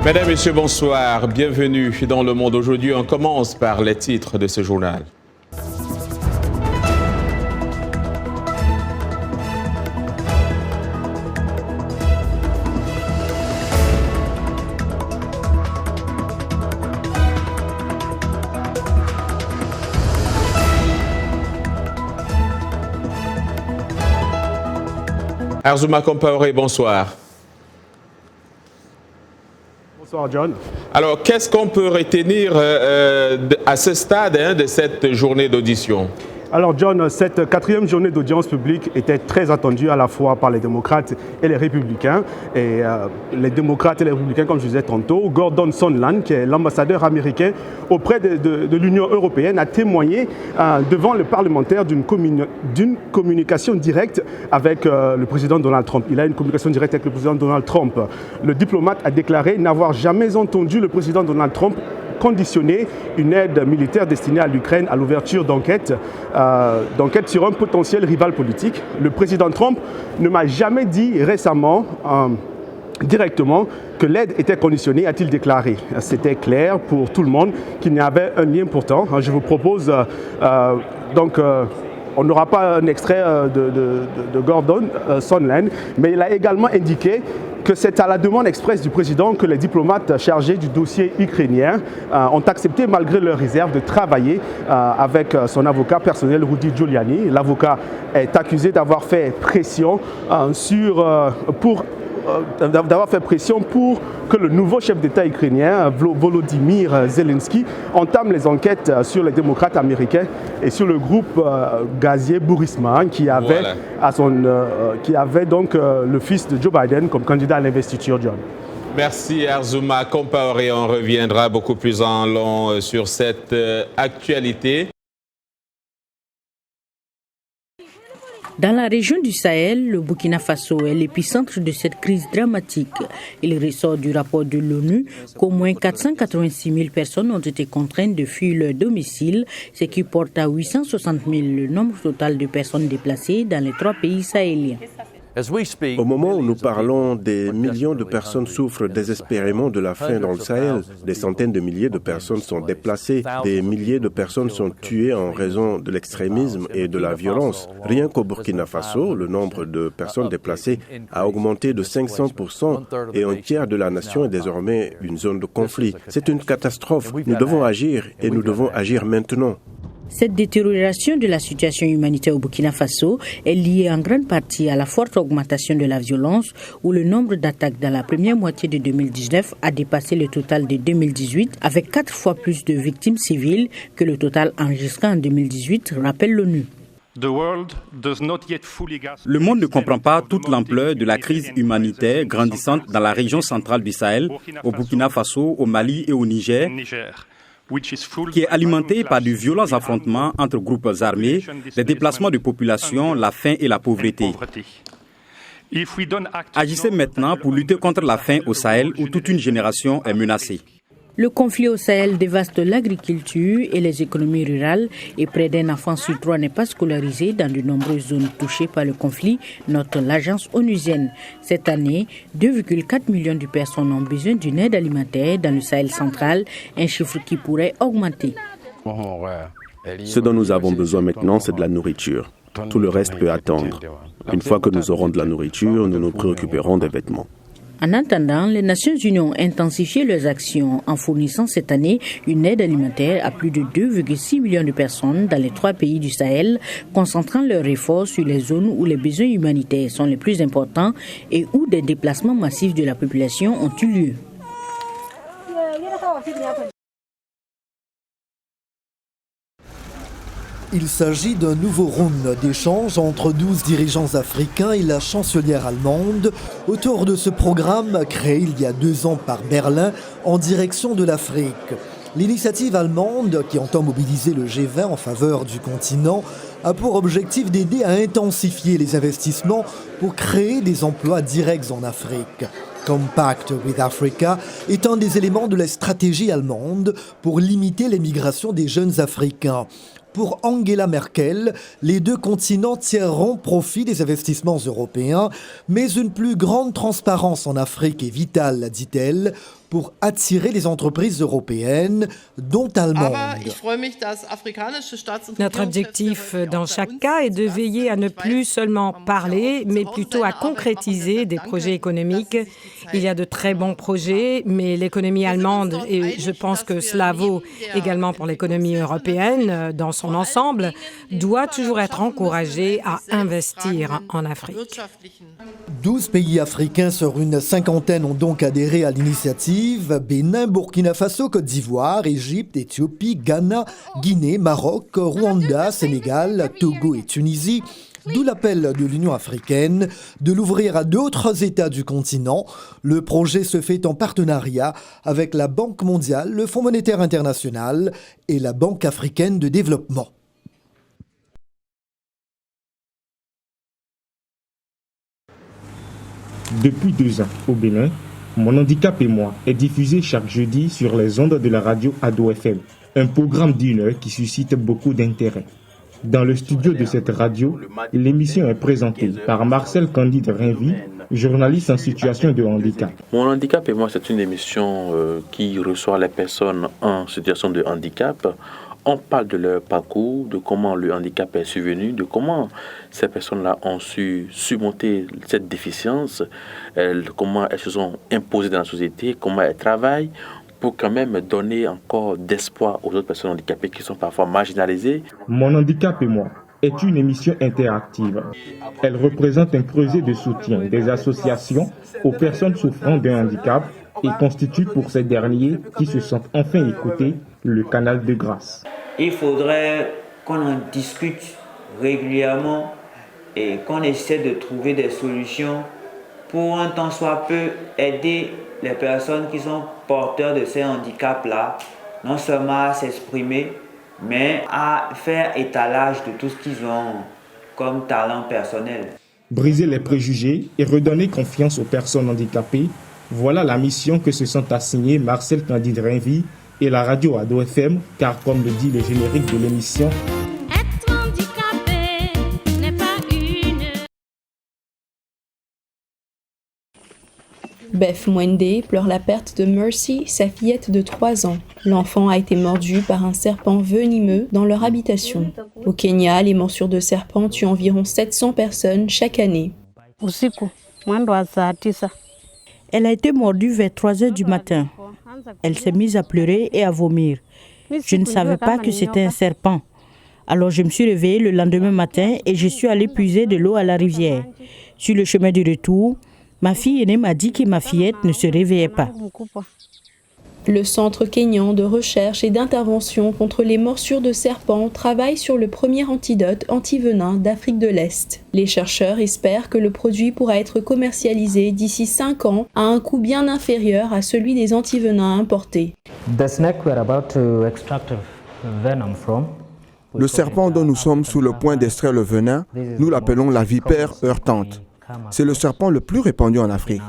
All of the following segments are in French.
Mesdames, Messieurs, bonsoir. Bienvenue dans Le Monde aujourd'hui. On commence par les titres de ce journal. Arzouma Compaoré, bonsoir. Bonsoir John. Alors, qu'est-ce qu'on peut retenir à ce stade de cette journée d'audition? Alors John, cette quatrième journée d'audience publique était très attendue à la fois par les démocrates et les républicains. Et les démocrates et les républicains, comme je disais tantôt, Gordon Sondland, qui est l'ambassadeur américain auprès de l'Union européenne, a témoigné devant le parlementaire d'une communication directe avec le président Donald Trump. Il a une communication directe avec le président Donald Trump. Le diplomate a déclaré n'avoir jamais entendu le président Donald Trump conditionner une aide militaire destinée à l'Ukraine à l'ouverture d'enquêtes sur un potentiel rival politique. Le président Trump ne m'a jamais dit récemment directement que l'aide était conditionnée, a-t-il déclaré. C'était clair pour tout le monde qu'il y avait un lien pourtant. Je vous propose on n'aura pas un extrait de Gordon Sondland, mais il a également indiqué que c'est à la demande expresse du président que les diplomates chargés du dossier ukrainien ont accepté, malgré leurs réserves, de travailler avec son avocat personnel Rudy Giuliani. L'avocat est accusé d'avoir fait pression pour que le nouveau chef d'État ukrainien, Volodymyr Zelensky, entame les enquêtes sur les démocrates américains et sur le groupe gazier Burisma, qui avait donc le fils de Joe Biden comme candidat à l'investiture, John. Merci Arzouma Compaoré. On reviendra beaucoup plus en long sur cette actualité. Dans la région du Sahel, le Burkina Faso est l'épicentre de cette crise dramatique. Il ressort du rapport de l'ONU qu'au moins 486 000 personnes ont été contraintes de fuir leur domicile, ce qui porte à 860 000 le nombre total de personnes déplacées dans les 3 pays sahéliens. Au moment où nous parlons, des millions de personnes souffrent désespérément de la faim dans le Sahel. Des centaines de milliers de personnes sont déplacées. Des milliers de personnes sont tuées en raison de l'extrémisme et de la violence. Rien qu'au Burkina Faso, le nombre de personnes déplacées a augmenté de 500% et un tiers de la nation est désormais une zone de conflit. C'est une catastrophe. Nous devons agir et nous devons agir maintenant. Cette détérioration de la situation humanitaire au Burkina Faso est liée en grande partie à la forte augmentation de la violence, où le nombre d'attaques dans la première moitié de 2019 a dépassé le total de 2018, avec 4 fois plus de victimes civiles que le total enregistré en 2018, rappelle l'ONU. Le monde ne comprend pas toute l'ampleur de la crise humanitaire grandissante dans la région centrale du Sahel, au Burkina Faso, au Mali et au Niger, qui est alimenté par de violents affrontements entre groupes armés, les déplacements de population, la faim et la pauvreté. Agissez maintenant pour lutter contre la faim au Sahel où toute une génération est menacée. Le conflit au Sahel dévaste l'agriculture et les économies rurales et près d'un enfant sur 3 n'est pas scolarisé dans de nombreuses zones touchées par le conflit, note l'agence onusienne. Cette année, 2,4 millions de personnes ont besoin d'une aide alimentaire dans le Sahel central, un chiffre qui pourrait augmenter. Ce dont nous avons besoin maintenant, c'est de la nourriture. Tout le reste peut attendre. Une fois que nous aurons de la nourriture, nous nous préoccuperons des vêtements. En attendant, les Nations Unies ont intensifié leurs actions en fournissant cette année une aide alimentaire à plus de 2,6 millions de personnes dans les 3 pays du Sahel, concentrant leurs efforts sur les zones où les besoins humanitaires sont les plus importants et où des déplacements massifs de la population ont eu lieu. Il s'agit d'un nouveau round d'échange entre 12 dirigeants africains et la chancelière allemande autour de ce programme créé il y a 2 ans par Berlin en direction de l'Afrique. L'initiative allemande, qui entend mobiliser le G20 en faveur du continent, a pour objectif d'aider à intensifier les investissements pour créer des emplois directs en Afrique. Compact with Africa est un des éléments de la stratégie allemande pour limiter l'émigration des jeunes Africains. Pour Angela Merkel, les 2 continents tireront profit des investissements européens, mais une plus grande transparence en Afrique est vitale, dit-elle, pour attirer les entreprises européennes, dont allemandes. Notre objectif dans chaque cas est de veiller à ne plus seulement parler, mais plutôt à concrétiser des projets économiques. Il y a de très bons projets, mais l'économie allemande, et je pense que cela vaut également pour l'économie européenne dans son ensemble, doit toujours être encouragée à investir en Afrique. 12 pays africains sur une cinquantaine ont donc adhéré à l'initiative. Bénin, Burkina Faso, Côte d'Ivoire, Égypte, Éthiopie, Ghana, Guinée, Maroc, Rwanda, Sénégal, Togo et Tunisie. D'où l'appel de l'Union africaine de l'ouvrir à d'autres États du continent. Le projet se fait en partenariat avec la Banque mondiale, le Fonds monétaire international et la Banque africaine de développement. Depuis 2 ans, au Bénin, Mon handicap et moi est diffusé chaque jeudi sur les ondes de la radio Ado FM, un programme d'1 heure qui suscite beaucoup d'intérêt. Dans le studio de cette radio, l'émission est présentée par Marcel Candide Rainvy, journaliste en situation de handicap. Mon handicap et moi, c'est une émission qui reçoit les personnes en situation de handicap. On parle de leur parcours, de comment le handicap est survenu, de comment ces personnes-là ont su surmonter cette déficience, comment elles se sont imposées dans la société, comment elles travaillent, pour quand même donner encore d'espoir aux autres personnes handicapées qui sont parfois marginalisées. Mon handicap et moi est une émission interactive. Elle représente un creuset de soutien des associations aux personnes souffrant d'un handicap et constitue pour ces derniers qui se sentent enfin écoutés le canal de grâce. Il faudrait qu'on en discute régulièrement et qu'on essaie de trouver des solutions pour un temps soit peu aider les personnes qui sont porteurs de ces handicaps-là, non seulement à s'exprimer, mais à faire étalage de tout ce qu'ils ont comme talent personnel. Briser les préjugés et redonner confiance aux personnes handicapées, voilà la mission que se sont assignés Marcel Candide Rainvy et la radio Ado FM, car comme le dit le générique de l'émission, Beth Mwende pleure la perte de Mercy, sa fillette de 3 ans. L'enfant a été mordu par un serpent venimeux dans leur habitation. Au Kenya, les morsures de serpents tuent environ 700 personnes chaque année. Elle a été mordue vers 3 heures du matin. Elle s'est mise à pleurer et à vomir. Je ne savais pas que c'était un serpent. Alors je me suis réveillée le lendemain matin et je suis allée puiser de l'eau à la rivière. Sur le chemin du retour, ma fille aînée m'a dit que ma fillette ne se réveillait pas. Le Centre kényan de recherche et d'intervention contre les morsures de serpents travaille sur le premier antidote antivenin d'Afrique de l'Est. Les chercheurs espèrent que le produit pourra être commercialisé d'ici 5 ans à un coût bien inférieur à celui des antivenins importés. Le serpent dont nous sommes sous le point d'extraire le venin, nous l'appelons la vipère heurtante. C'est le serpent le plus répandu en Afrique.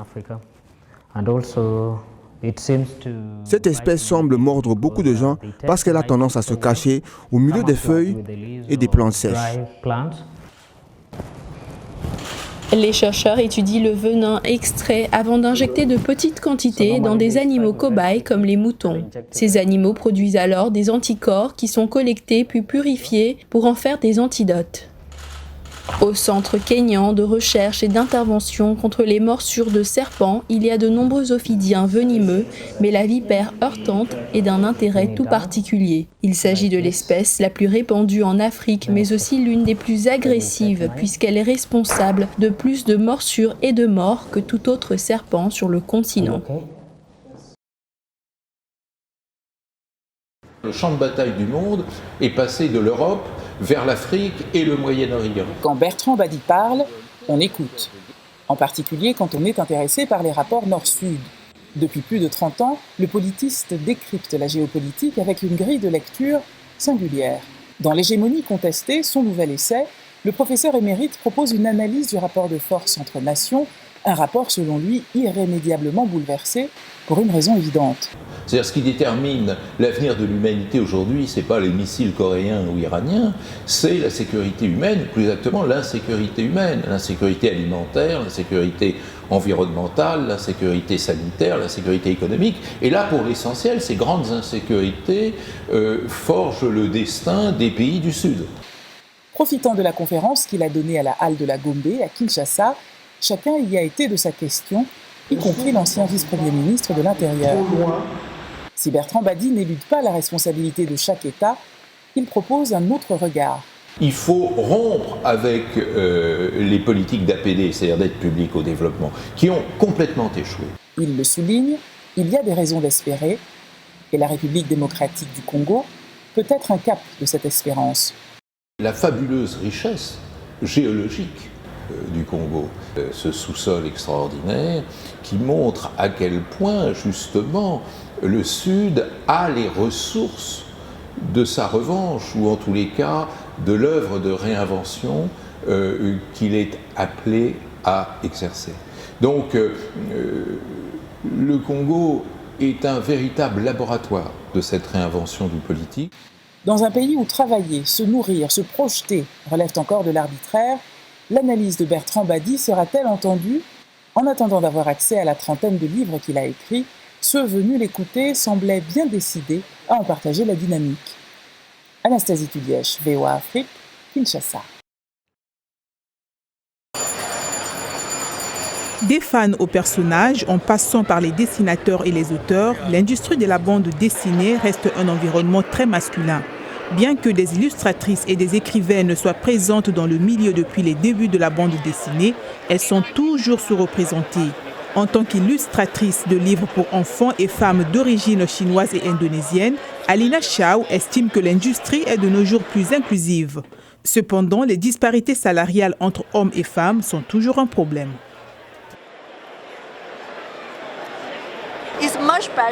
Cette espèce semble mordre beaucoup de gens parce qu'elle a tendance à se cacher au milieu des feuilles et des plantes sèches. Les chercheurs étudient le venin extrait avant d'injecter de petites quantités dans des animaux cobayes comme les moutons. Ces animaux produisent alors des anticorps qui sont collectés puis purifiés pour en faire des antidotes. Au Centre kényan de recherche et d'intervention contre les morsures de serpents, il y a de nombreux ophidiens venimeux, mais la vipère heurtante est d'un intérêt tout particulier. Il s'agit de l'espèce la plus répandue en Afrique, mais aussi l'une des plus agressives, puisqu'elle est responsable de plus de morsures et de morts que tout autre serpent sur le continent. Le champ de bataille du monde est passé de l'Europe vers l'Afrique et le Moyen-Orient. Quand Bertrand Badi parle, on écoute. En particulier quand on est intéressé par les rapports Nord-Sud. Depuis plus de 30 ans, le politiste décrypte la géopolitique avec une grille de lecture singulière. Dans l'hégémonie contestée, son nouvel essai, le professeur émérite propose une analyse du rapport de force entre nations Un rapport, selon lui, irrémédiablement bouleversé pour une raison évidente. C'est-à-dire ce qui détermine l'avenir de l'humanité aujourd'hui, ce n'est pas les missiles coréens ou iraniens, c'est la sécurité humaine, plus exactement l'insécurité humaine, l'insécurité alimentaire, l'insécurité environnementale, l'insécurité sanitaire, l'insécurité économique. Et là, pour l'essentiel, ces grandes insécurités forgent le destin des pays du Sud. Profitant de la conférence qu'il a donnée à la halle de la Gombe, à Kinshasa, chacun y a été de sa question, y compris l'ancien vice-premier ministre de l'Intérieur. Si Bertrand Badi n'élude pas la responsabilité de chaque État, il propose un autre regard. Il faut rompre avec les politiques d'APD, c'est-à-dire d'aide publique au développement, qui ont complètement échoué. Il le souligne, il y a des raisons d'espérer, et la République démocratique du Congo peut être un cap de cette espérance. La fabuleuse richesse géologique du Congo, ce sous-sol extraordinaire qui montre à quel point justement le Sud a les ressources de sa revanche, ou en tous les cas de l'œuvre de réinvention qu'il est appelé à exercer. Donc le Congo est un véritable laboratoire de cette réinvention du politique. Dans un pays où travailler, se nourrir, se projeter relèvent encore de l'arbitraire, l'analyse de Bertrand Badi sera-t-elle entendue? En attendant d'avoir accès à la trentaine de livres qu'il a écrits, ceux venus l'écouter semblaient bien décidés à en partager la dynamique. Anastasie Tudièche, VOA Afrique, Kinshasa. Des fans aux personnages, en passant par les dessinateurs et les auteurs, l'industrie de la bande dessinée reste un environnement très masculin. Bien que des illustratrices et des écrivaines soient présentes dans le milieu depuis les débuts de la bande dessinée, elles sont toujours sous-représentées. En tant qu'illustratrice de livres pour enfants et femmes d'origine chinoise et indonésienne, Alina Chao estime que l'industrie est de nos jours plus inclusive. Cependant, les disparités salariales entre hommes et femmes sont toujours un problème.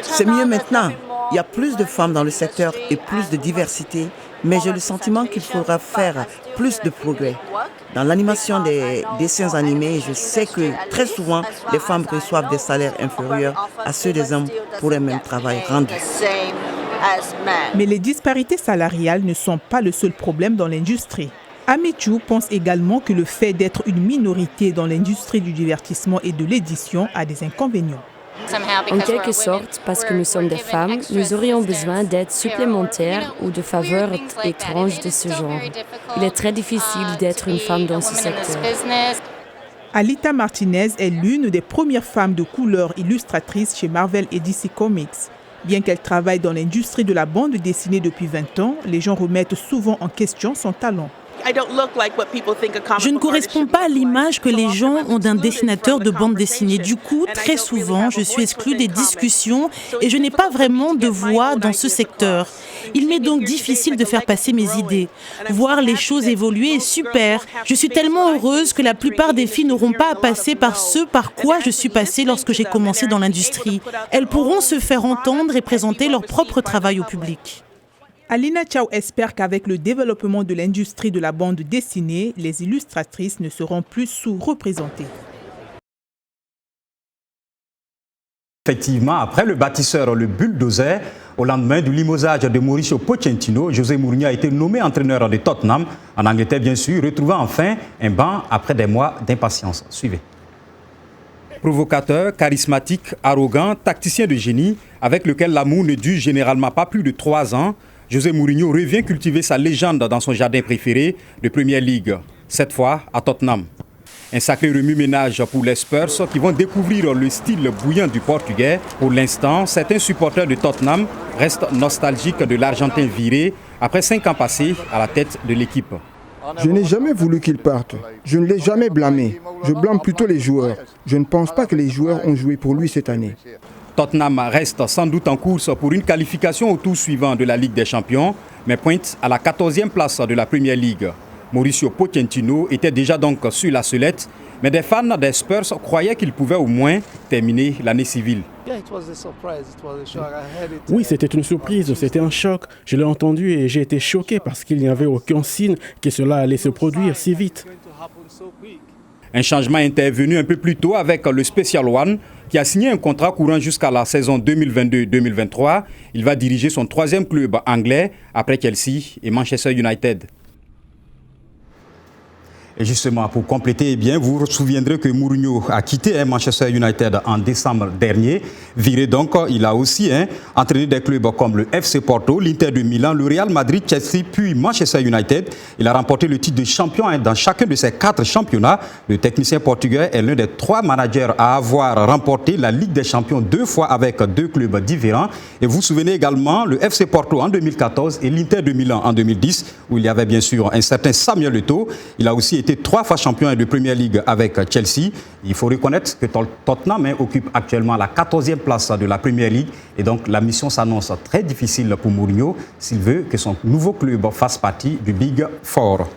C'est mieux maintenant. Il y a plus de femmes dans le secteur et plus de diversité, mais j'ai le sentiment qu'il faudra faire plus de progrès. Dans l'animation des dessins animés, je sais que très souvent, les femmes reçoivent des salaires inférieurs à ceux des hommes pour un même travail rendu. Mais les disparités salariales ne sont pas le seul problème dans l'industrie. Amichou pense également que le fait d'être une minorité dans l'industrie du divertissement et de l'édition a des inconvénients. En quelque sorte, parce que nous sommes des femmes, nous aurions besoin d'aides supplémentaires ou de faveurs étranges de ce genre. Il est très difficile d'être une femme dans ce secteur. Alita Martinez est l'une des premières femmes de couleur illustratrices chez Marvel et DC Comics. Bien qu'elle travaille dans l'industrie de la bande dessinée depuis 20 ans, les gens remettent souvent en question son talent. Je ne corresponds pas à l'image que les gens ont d'un dessinateur de bande dessinée. Du coup, très souvent, je suis exclue des discussions et je n'ai pas vraiment de voix dans ce secteur. Il m'est donc difficile de faire passer mes idées. Voir les choses évoluer est super. Je suis tellement heureuse que la plupart des filles n'auront pas à passer par ce par quoi je suis passée lorsque j'ai commencé dans l'industrie. Elles pourront se faire entendre et présenter leur propre travail au public. Alina Chao espère qu'avec le développement de l'industrie de la bande dessinée, les illustratrices ne seront plus sous-représentées. Effectivement, après le bâtisseur, le bulldozer, au lendemain du limogeage de Mauricio Pochettino, José Mourinho a été nommé entraîneur de Tottenham, en Angleterre bien sûr, retrouvant enfin un banc après des mois d'impatience. Suivez. Provocateur, charismatique, arrogant, tacticien de génie, avec lequel l'amour ne dure généralement pas plus de 3 ans, José Mourinho revient cultiver sa légende dans son jardin préféré de Premier League, cette fois à Tottenham. Un sacré remue-ménage pour les Spurs qui vont découvrir le style bouillant du Portugais. Pour l'instant, certains supporters de Tottenham restent nostalgiques de l'Argentin viré après 5 ans passés à la tête de l'équipe. Je n'ai jamais voulu qu'il parte. Je ne l'ai jamais blâmé. Je blâme plutôt les joueurs. Je ne pense pas que les joueurs ont joué pour lui cette année. Tottenham reste sans doute en course pour une qualification au tour suivant de la Ligue des Champions, mais pointe à la 14e place de la Premier League. Mauricio Pochettino était déjà donc sur la sellette, mais des fans des Spurs croyaient qu'il pouvait au moins terminer l'année civile. Oui, c'était une surprise, c'était un choc. Je l'ai entendu et j'ai été choqué parce qu'il n'y avait aucun signe que cela allait se produire si vite. Un changement intervenu un peu plus tôt avec le Special One qui a signé un contrat courant jusqu'à la saison 2022-2023. Il va diriger son 3e club anglais après Chelsea et Manchester United. Et justement, pour compléter, vous vous souviendrez que Mourinho a quitté Manchester United en décembre dernier. Viré donc, il a aussi entraîné des clubs comme le FC Porto, l'Inter de Milan, le Real Madrid, Chelsea, puis Manchester United. Il a remporté le titre de champion dans chacun de ces 4 championnats. Le technicien portugais est l'un des 3 managers à avoir remporté la Ligue des Champions 2 fois avec 2 clubs différents. Et vous vous souvenez également le FC Porto en 2014 et l'Inter de Milan en 2010, où il y avait bien sûr un certain Samuel Eto'o. Il a aussi été 3 fois champion de Premier League avec Chelsea. Il faut reconnaître que Tottenham occupe actuellement la 14e place de la Premier League et donc la mission s'annonce très difficile pour Mourinho s'il veut que son nouveau club fasse partie du Big Four.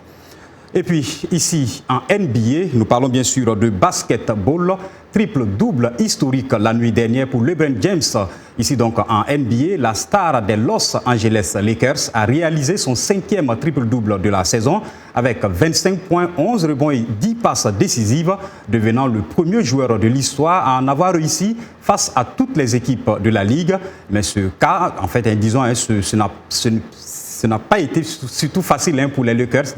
Et puis ici en NBA, nous parlons bien sûr de basketball. Triple-double historique la nuit dernière pour LeBron James. Ici donc en NBA, la star des Los Angeles Lakers a réalisé son 5e triple-double de la saison avec 25 points, 11 rebonds et 10 passes décisives, devenant le premier joueur de l'histoire à en avoir réussi face à toutes les équipes de la Ligue. Mais ce cas, en fait, disons, ce n'a pas été surtout facile pour les Lakers,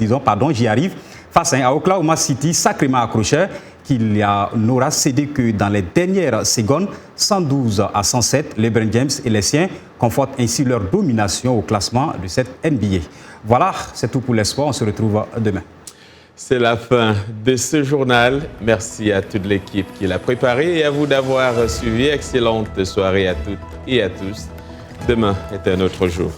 j'y arrive, face à Oklahoma City, sacrément accroché, qu'il n'aura cédé que dans les dernières secondes, 112 à 107. LeBron James et les siens confortent ainsi leur domination au classement de cette NBA. Voilà, c'est tout pour les sports. On se retrouve demain. C'est la fin de ce journal. Merci à toute l'équipe qui l'a préparé et à vous d'avoir suivi. Excellente soirée à toutes et à tous. Demain est un autre jour.